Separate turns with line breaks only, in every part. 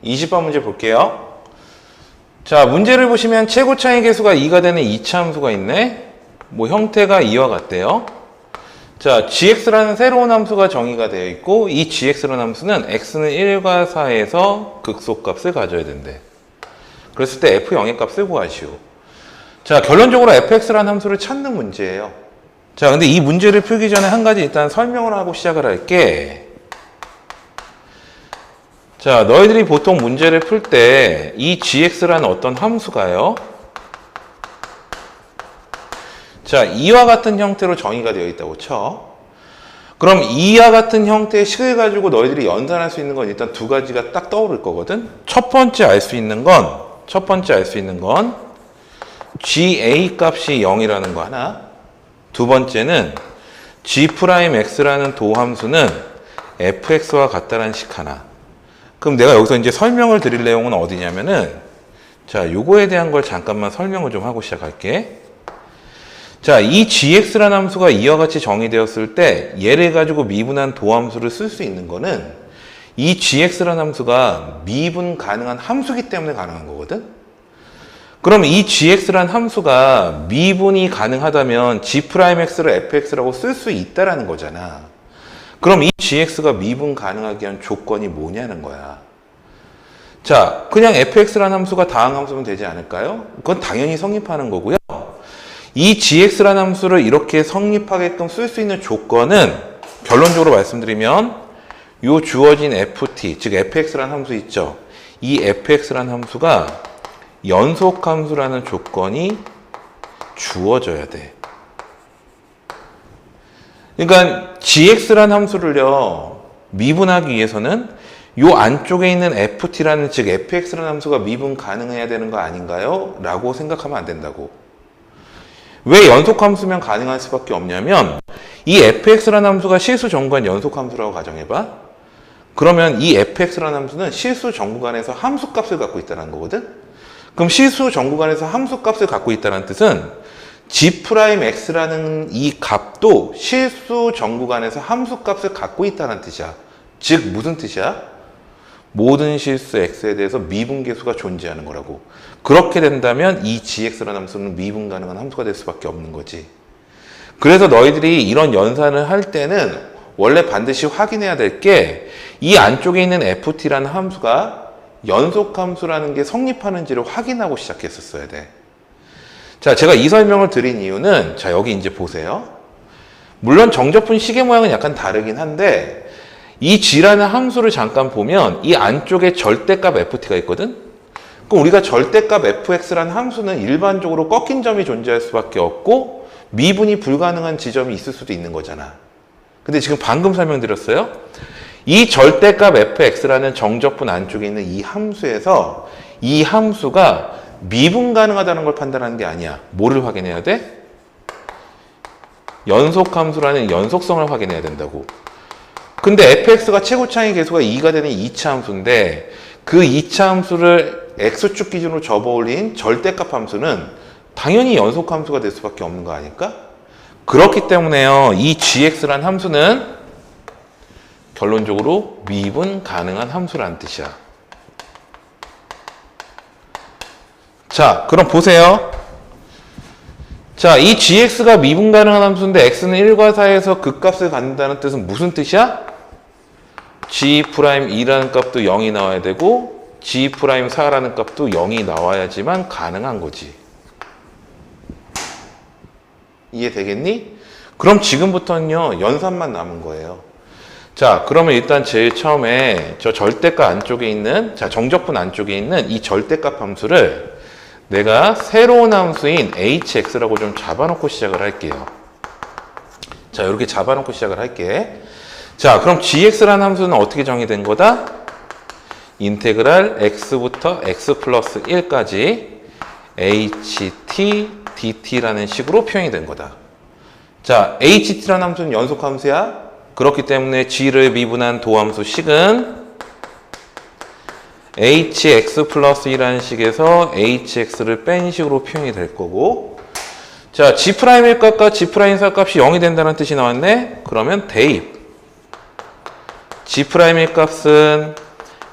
20번 문제 볼게요. 자, 문제를 보시면 최고차의 계수가 2가 되는 2차 함수가 있네. 뭐 형태가 이와 같대요. 자, gx라는 새로운 함수가 정의가 되어 있고 이 gx라는 함수는 x는 1과 4에서 극소값을 가져야 된대. 그랬을 때 f0의 값을 구하시오. 자, 결론적으로 fx라는 함수를 찾는 문제예요. 자, 근데 이 문제를 풀기 전에 한 가지 일단 설명을 하고 시작을 할게. 자, 너희들이 보통 문제를 풀 때 이 gx라는 어떤 함수가요. 자, 이와 같은 형태로 정의가 되어 있다고 쳐. 그럼 이와 같은 형태의 식을 가지고 너희들이 연산할 수 있는 건 일단 두 가지가 딱 떠오를 거거든. 첫 번째 알 수 있는 건 ga 값이 0이라는 거 하나. 두 번째는 g'x라는 도함수는 fx와 같다라는 식 하나. 그럼 내가 여기서 이제 설명을 드릴 내용은 어디냐면은, 자, 요거에 대한 걸 잠깐만 설명을 좀 하고 시작할게. 자, 이 gx라는 함수가 이와 같이 정의되었을 때 얘를 가지고 미분한 도함수를 쓸 수 있는 거는 이 gx라는 함수가 미분 가능한 함수기 때문에 가능한 거거든. 그럼 이 gx라는 함수가 미분이 가능하다면 g'x를 fx라고 쓸 수 있다라는 거잖아. 그럼 이 gx가 미분 가능하게 한 조건이 뭐냐는 거야. 자, 그냥 fx라는 함수가 다항함수면 되지 않을까요? 그건 당연히 성립하는 거고요. 이 gx라는 함수를 이렇게 성립하게끔 쓸 수 있는 조건은 결론적으로 말씀드리면 요 주어진 ft, 즉 fx라는 함수 있죠. 이 fx라는 함수가 연속함수라는 조건이 주어져야 돼. 그러니까 gx라는 함수를요 미분하기 위해서는 요 안쪽에 있는 ft라는 즉 fx라는 함수가 미분 가능해야 되는 거 아닌가요? 라고 생각하면 안 된다고. 왜 연속함수면 가능할 수밖에 없냐면 이 fx라는 함수가 실수 정구간 연속함수라고 가정해봐. 그러면 이 fx라는 함수는 실수 정구간에서 함수값을 갖고 있다는 거거든. 그럼 실수 정구간에서 함수값을 갖고 있다는 뜻은 g'x라는 이 값도 실수 정구간에서 함수값을 갖고 있다는 뜻이야. 즉 무슨 뜻이야? 모든 실수 x에 대해서 미분계수가 존재하는 거라고. 그렇게 된다면 이 gx라는 함수는 미분 가능한 함수가 될 수밖에 없는 거지. 그래서 너희들이 이런 연산을 할 때는 원래 반드시 확인해야 될 게 이 안쪽에 있는 ft라는 함수가 연속함수라는 게 성립하는지를 확인하고 시작했었어야 돼. 자, 제가 이 설명을 드린 이유는, 자, 여기 이제 보세요. 물론 정적분 시계 모양은 약간 다르긴 한데 이 g라는 함수를 잠깐 보면 이 안쪽에 절대값 ft가 있거든. 그럼 우리가 절대값 fx라는 함수는 일반적으로 꺾인 점이 존재할 수밖에 없고 미분이 불가능한 지점이 있을 수도 있는 거잖아. 근데 지금 방금 설명드렸어요. 이 절대값 fx라는 정적분 안쪽에 있는 이 함수에서 이 함수가 미분 가능하다는 걸 판단하는 게 아니야. 뭐를 확인해야 돼? 연속함수라는 연속성을 확인해야 된다고. 근데 fx가 최고차의 계수가 2가 되는 2차 함수인데 그 2차 함수를 x축 기준으로 접어올린 절대값 함수는 당연히 연속함수가 될 수밖에 없는 거 아닐까? 그렇기 때문에요. 이 gx라는 함수는 결론적으로 미분 가능한 함수라는 뜻이야. 자, 그럼 보세요. 자, 이 gx가 미분 가능한 함수인데 x는 1과 4에서 그 값을 갖는다는 뜻은 무슨 뜻이야? g'2라는 값도 0이 나와야 되고 g'4라는 값도 0이 나와야지만 가능한 거지. 이해되겠니? 그럼 지금부터는요 연산만 남은 거예요. 자, 그러면 일단 제일 처음에 저 절대값 안쪽에 있는, 자, 정적분 안쪽에 있는 이 절대값 함수를 내가 새로운 함수인 hx라고 좀 잡아놓고 시작을 할게요. 자, 이렇게 잡아놓고 시작을 할게. 자, 그럼 gx라는 함수는 어떻게 정의된 거다? 인테그랄 x부터 x 플러스 1까지 ht dt라는 식으로 표현이 된 거다. 자, ht라는 함수는 연속함수야. 그렇기 때문에 g를 미분한 도함수 식은 hx 플러스 2라는 식에서 hx를 뺀 식으로 표현이 될 거고, 자, g'1 값과 g'4 값이 0이 된다는 뜻이 나왔네. 그러면 대입 g'1 값은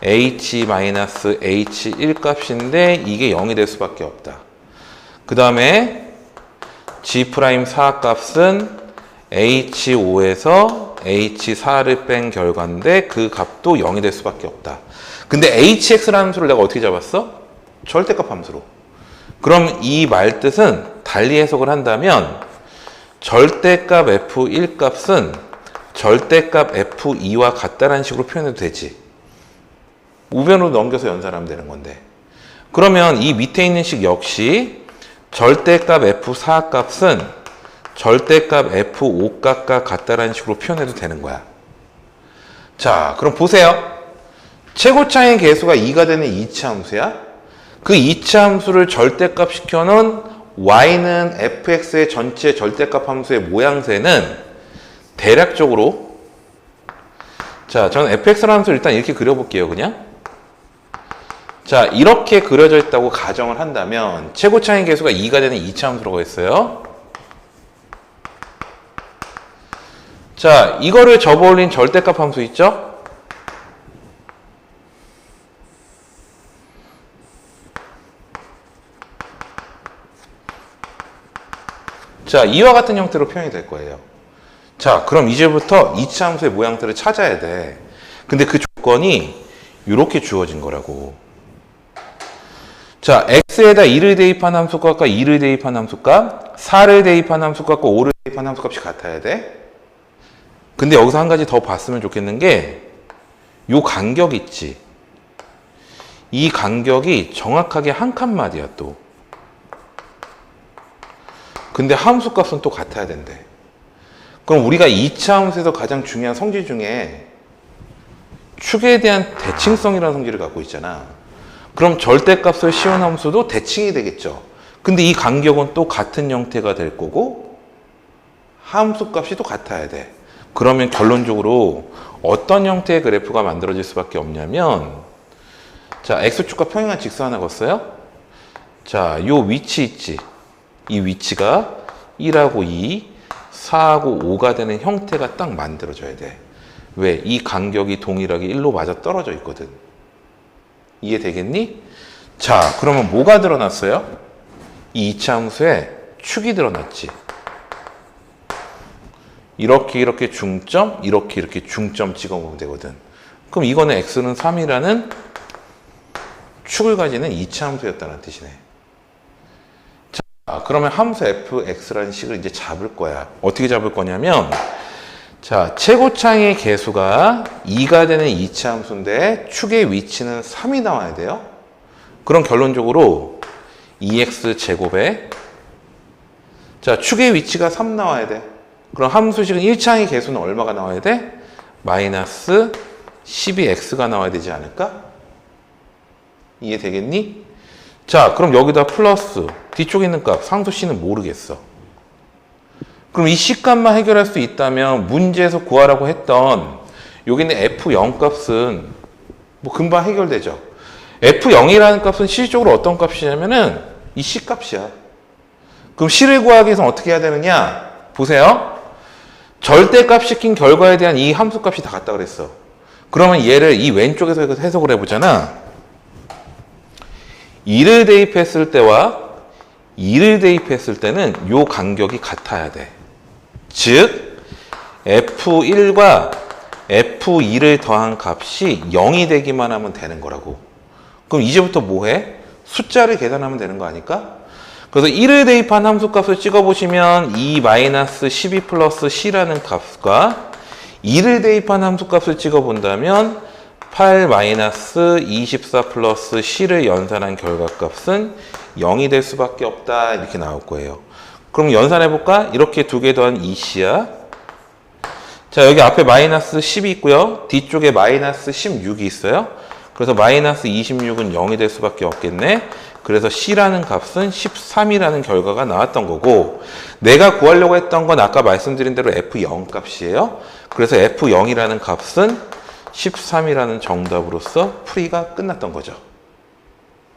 H-H1 값인데 이게 0이 될 수밖에 없다. 그 다음에 G'4 값은 H5에서 H4를 뺀 결과인데 그 값도 0이 될 수밖에 없다. 근데 HX라는 함수를 내가 어떻게 잡았어? 절대값 함수로. 그럼 이 말뜻은 달리 해석을 한다면 절대값 F1 값은 절대값 F2와 같다라는 식으로 표현해도 되지. 우변으로 넘겨서 연산하면 되는 건데. 그러면 이 밑에 있는 식 역시 절대값 F4 값은 절대값 F5 값과 같다라는 식으로 표현해도 되는 거야. 자, 그럼 보세요. 최고차의 계수가 2가 되는 이치 함수야. 그 이치 함수를 절대값 시켜놓은 y는 fx의 전체 절대값 함수의 모양새는 대략적으로, 자, 저는 fx라는 함수를 일단 이렇게 그려볼게요, 그냥. 자, 이렇게 그려져 있다고 가정을 한다면 최고차의 계수가 2가 되는 이치 함수라고 했어요. 자, 이거를 접어올린 절대값 함수 있죠? 자, 이와 같은 형태로 표현이 될 거예요. 자, 그럼 이제부터 이치 함수의 모양새를 찾아야 돼. 근데 그 조건이 이렇게 주어진 거라고. 자, x에다 1을 대입한 함수값과 2를 대입한 함수값, 4를 대입한 함수값과 5를 대입한 함수값이 같아야 돼. 근데 여기서 한 가지 더 봤으면 좋겠는 게 요 간격 있지. 이 간격이 정확하게 한 칸마디야 또. 근데 함수값은 또 같아야 된대. 그럼 우리가 2차 함수에서 가장 중요한 성질 중에 축에 대한 대칭성이라는 성질을 갖고 있잖아. 그럼 절대값을 씌운 함수도 대칭이 되겠죠. 근데 이 간격은 또 같은 형태가 될 거고 함수값이 또 같아야 돼. 그러면 결론적으로 어떤 형태의 그래프가 만들어질 수밖에 없냐면, 자, x축과 평행한 직선 하나 걷어요. 자, 요 위치 있지. 이 위치가 1하고 2, 4하고 5가 되는 형태가 딱 만들어져야 돼. 왜? 이 간격이 동일하게 1로 맞아 떨어져 있거든. 이해되겠니? 자, 그러면 뭐가 드러났어요? 이 이치 함수에 축이 드러났지. 이렇게 중점, 이렇게 중점 찍어보면 되거든. 그럼 이거는 x는 3이라는 축을 가지는 이치 함수였다는 뜻이네. 자, 그러면 함수 fx라는 식을 이제 잡을 거야. 어떻게 잡을 거냐면, 자, 최고차의 계수가 2가 되는 이치 함수인데 축의 위치는 3이 나와야 돼요. 그럼 결론적으로 2x 제곱에, 자, 축의 위치가 3 나와야 돼. 그럼 함수식은 1차의 계수는 얼마가 나와야 돼? 마이너스 12x가 나와야 되지 않을까? 이해되겠니? 자, 그럼 여기다 플러스 뒤쪽에 있는 값 상수 c는 모르겠어. 그럼 이 c값만 해결할 수 있다면 문제에서 구하라고 했던 여기 있는 f0 값은 뭐 금방 해결되죠. f0이라는 값은 실질적으로 어떤 값이냐면은 이 c값이야. 그럼 c를 구하기 위해서는 어떻게 해야 되느냐? 보세요. 절대값 시킨 결과에 대한 이 함수값이 다 같다 그랬어. 그러면 얘를 이 왼쪽에서 해석을 해보잖아. 2를 대입했을 때와 2를 대입했을 때는 요 간격이 같아야 돼. 즉 F1과 F2를 더한 값이 0이 되기만 하면 되는 거라고. 그럼 이제부터 뭐해? 숫자를 계산하면 되는 거 아닐까? 그래서 1을 대입한 함수값을 찍어보시면 2-12 플러스 c라는 값과 2를 대입한 함수값을 찍어본다면 8-24 플러스 c를 연산한 결과값은 0이 될 수밖에 없다. 이렇게 나올 거예요. 그럼 연산해볼까? 이렇게 두 개 더한 2c야. 자, 여기 앞에 마이너스 10이 있고요. 뒤쪽에 마이너스 16이 있어요. 그래서 마이너스 26은 0이 될 수밖에 없겠네. 그래서 c라는 값은 13이라는 결과가 나왔던 거고, 내가 구하려고 했던 건 아까 말씀드린 대로 f0 값이에요. 그래서 f0이라는 값은 13이라는 정답으로서 풀이가 끝났던 거죠.